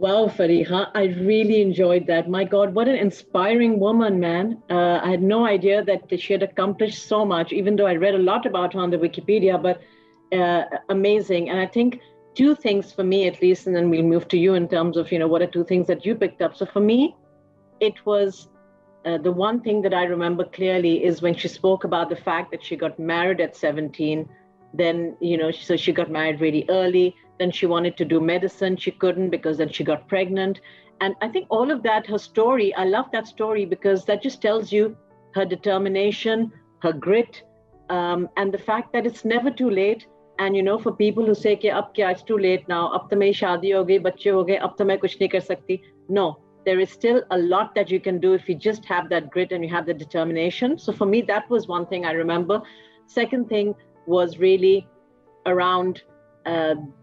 Wow, Fariha, I really enjoyed that. My God, what an inspiring woman, man. I had no idea that she had accomplished so much, even though I read a lot about her on the Wikipedia, but amazing. And I think two things for me, at least, and then we'll move to you in terms of, what are two things that you picked up. So for me, it was the one thing that I remember clearly is when she spoke about the fact that she got married at 17. Then, so she got married really early. Then she wanted to do medicine. She couldn't because then she got pregnant. And I think all of that, her story, I love that story because that just tells you her determination, her grit, and the fact that it's never too late. And, for people who say, ab kya, it's too late now, ab to meri shaadi ho gayi, bacche ho gaye, ab to main kuch nahi kar sakti. No, there is still a lot that you can do if you just have that grit and you have the determination. So for me, that was one thing I remember. Second thing was really around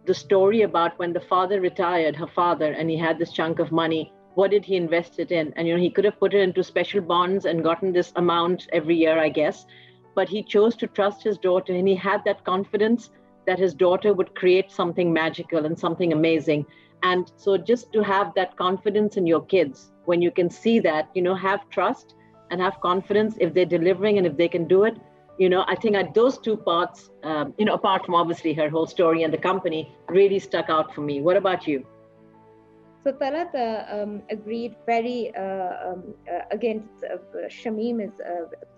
the story about when the father retired, her father, and he had this chunk of money. What did he invest it in? And, he could have put it into special bonds and gotten this amount every year, I guess. But he chose to trust his daughter, and he had that confidence that his daughter would create something magical and something amazing. And so just to have that confidence in your kids, when you can see that, have trust and have confidence if they're delivering and if they can do it, I think those two parts, apart from obviously her whole story and the company, really stuck out for me. What about you? So Talat agreed very, again, Shamim is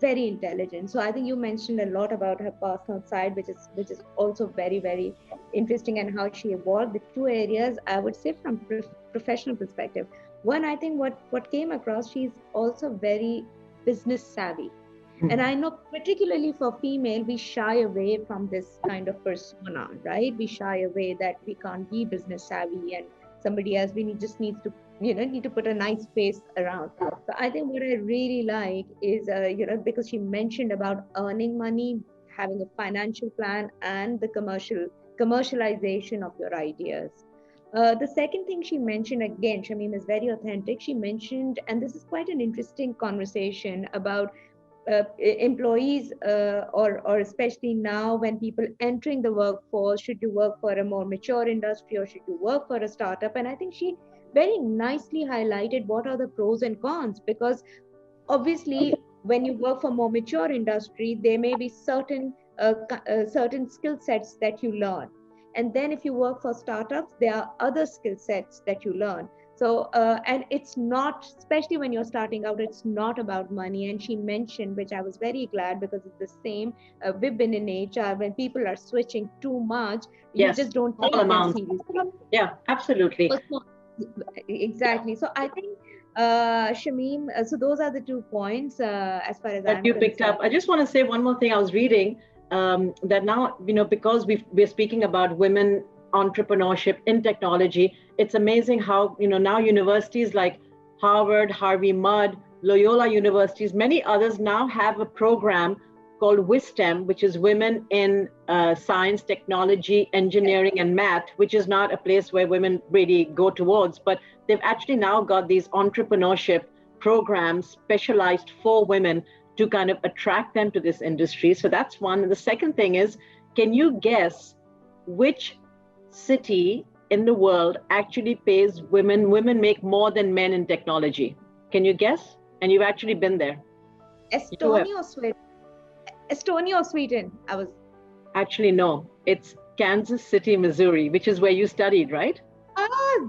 very intelligent. So I think you mentioned a lot about her personal side, which is also very, very interesting, and how she evolved. The two areas, I would say, from professional perspective. One, I think what came across, she's also very business savvy. And I know particularly for female, we shy away from this kind of persona, right? We shy away that we can't be business savvy and somebody else, just needs to, need to put a nice face around. So I think what I really like is, because she mentioned about earning money, having a financial plan, and the commercialization of your ideas. The second thing she mentioned, again, Shamim, is very authentic. She mentioned, and this is quite an interesting conversation about employees, or especially now when people entering the workforce, should you work for a more mature industry or should you work for a startup? And I think she very nicely highlighted what are the pros and cons, because obviously when you work for more mature industry, there may be certain skill sets that you learn, and then if you work for startups, there are other skill sets that you learn. So, and it's not, especially when you're starting out, it's not about money. And she mentioned, which I was very glad, because it's the same. We've been in HR, when people are switching too much, you just don't take them seriously. Yeah, absolutely. Exactly. So I think, Shamim, so those are the 2 points as far as that you picked up. I just want to say one more thing. I was reading that now, because we're speaking about women entrepreneurship in technology, it's amazing how, now universities like Harvard, Harvey Mudd, Loyola universities, many others now have a program called WISTEM, which is Women in Science, Technology, Engineering, and Math, which is not a place where women really go towards, but they've actually now got these entrepreneurship programs specialized for women to kind of attract them to this industry. So that's one. And the second thing is, can you guess which city in the world actually pays women make more than men in technology? Can you guess? And you've actually been there. Estonia or Sweden? Estonia or Sweden? Actually, no, it's Kansas City, Missouri, which is where you studied, right?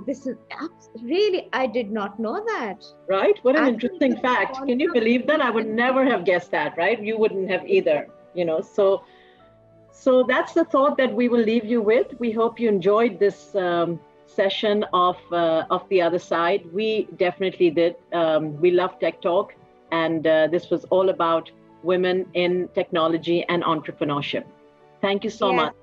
This is really, I did not know that. Right? What an interesting fact. Can you believe that? I would never have guessed that, right? You wouldn't have either, So that's the thought that we will leave you with. We hope you enjoyed this session of The Other Side. We definitely did. We love Tech Talk, and this was all about women in technology and entrepreneurship. Thank you so much.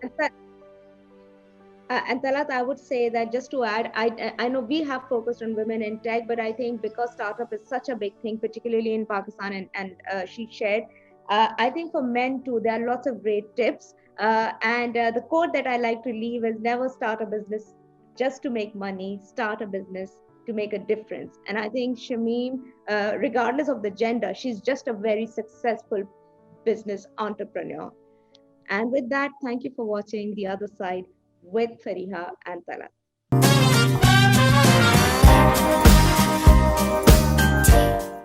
And Talat, I would say that, just to add, I know we have focused on women in tech, but I think because startup is such a big thing, particularly in Pakistan, and she shared, I think for men too, there are lots of great tips. And the quote that I like to leave is, never start a business just to make money, start a business to make a difference. And I think Shamim, regardless of the gender, she's just a very successful business entrepreneur. And with that, thank you for watching The Other Side with Fariha and Talat.